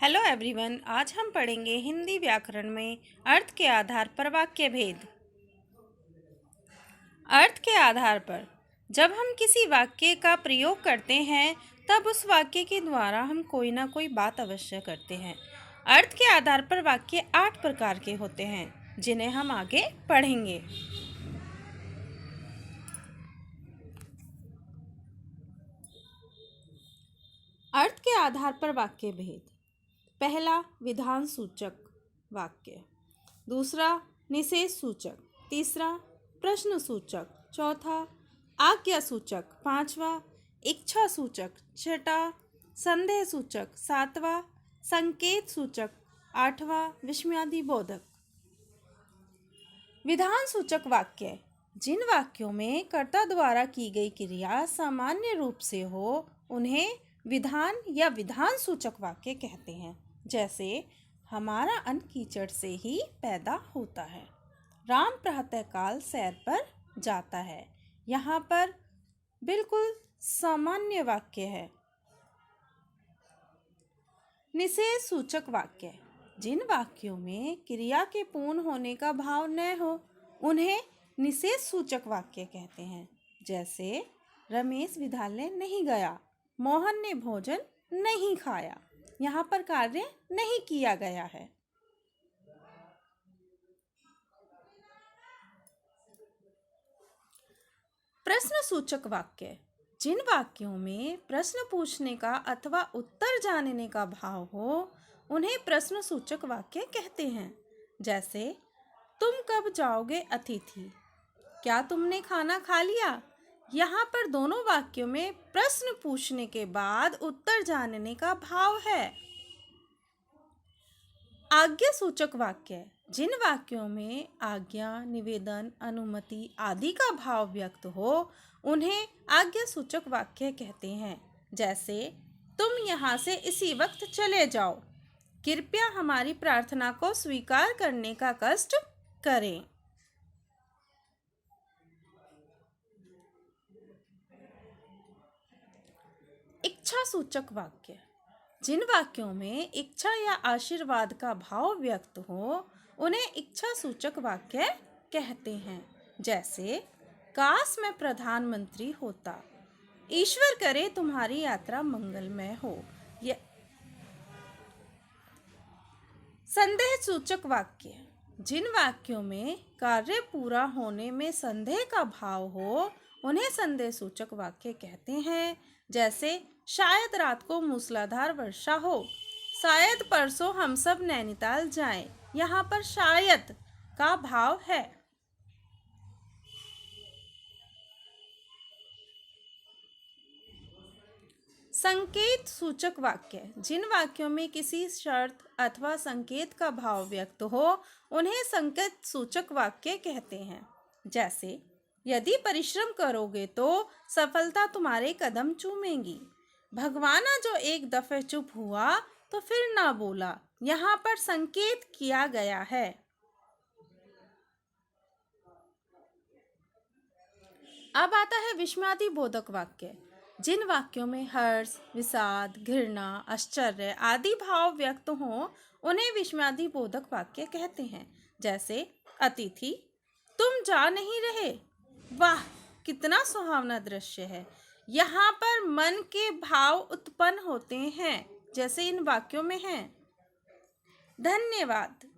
Hello everyone, आज हम पढ़ेंगे हिंदी व्याकरण में अर्थ के आधार पर वाक्य भेद। अर्थ के आधार पर जब हम किसी वाक्य का प्रयोग करते हैं तब उस वाक्य के द्वारा हम कोई ना कोई बात अवश्य करते हैं। अर्थ के आधार पर वाक्य 8 प्रकार के होते हैं जिन्हें हम आगे पढ़ेंगे। अर्थ के आधार पर वाक्य भेद। पहला, विधान सूचक वाक्य। दूसरा, निषेध सूचक। तीसरा, प्रश्न सूचक। चौथा, आज्ञा सूचक। पांचवा, इच्छा सूचक। छठा, संदेह सूचक। सातवां, संकेत सूचक। आठवां, विस्मयादिबोधक। विधान सूचक वाक्य जिन वाक्यों में कर्ता द्वारा की गई क्रिया सामान्य रूप से हो उन्हें विधान या विधान सूचक वाक्य कहते हैं। जैसे, हमारा अन्न कीचड़ से ही पैदा होता है। राम प्रातःकाल सैर पर जाता है। यहाँ पर बिल्कुल सामान्य वाक्य है। निषेध सूचक वाक्य जिन वाक्यों में क्रिया के पूर्ण होने का भाव न हो उन्हें निषेध सूचक वाक्य कहते हैं। जैसे, रमेश विद्यालय नहीं गया, मोहन ने भोजन नहीं खाया। यहाँ पर कार्य नहीं किया गया है। प्रश्न सूचक वाक्य जिन वाक्यों में प्रश्न पूछने का अथवा उत्तर जानने का भाव हो उन्हें प्रश्न सूचक वाक्य कहते हैं। जैसे, तुम कब जाओगे अतिथि, क्या तुमने खाना खा लिया। यहाँ पर दोनों वाक्यों में प्रश्न पूछने के बाद उत्तर जानने का भाव है। आज्ञा सूचक वाक्य जिन वाक्यों में आज्ञा, निवेदन, अनुमति आदि का भाव व्यक्त हो उन्हें आज्ञा सूचक वाक्य कहते हैं। जैसे, तुम यहाँ से इसी वक्त चले जाओ, कृपया हमारी प्रार्थना को स्वीकार करने का कष्ट करें। इच्छा सूचक वाक्य जिन वाक्यों में इच्छा या आशीर्वाद का भाव व्यक्त हो उन्हें इच्छा सूचक वाक्य कहते हैं। जैसे, काश मैं प्रधानमंत्री होता, ईश्वर करे तुम्हारी यात्रा मंगलमय हो। संदेह सूचक वाक्य जिन वाक्यों में कार्य पूरा होने में संदेह का भाव हो उन्हें संदेह सूचक वाक्य कहते हैं। जैसे, शायद रात को मूसलाधार वर्षा हो, शायद परसों हम सब नैनीताल जाएं। यहाँ पर शायद का भाव है। संकेत सूचक वाक्य जिन वाक्यों में किसी शर्त अथवा संकेत का भाव व्यक्त हो उन्हें संकेत सूचक वाक्य कहते हैं। जैसे, यदि परिश्रम करोगे तो सफलता तुम्हारे कदम चूमेगी। भगवाना जो एक दफे चुप हुआ तो फिर ना बोला। यहाँ पर संकेत किया गया है। अब आता है विस्मयादिबोधक वाक्य जिन वाक्यों में हर्ष, विषाद, घृणा, आश्चर्य आदि भाव व्यक्त हों उन्हें विस्मयादिबोधक वाक्य कहते हैं। जैसे, अतिथि, तुम जा नहीं रहे, वाह कितना सुहावना दृश्य है। यहाँ पर मन के भाव उत्पन्न होते हैं जैसे इन वाक्यों में हैं। धन्यवाद।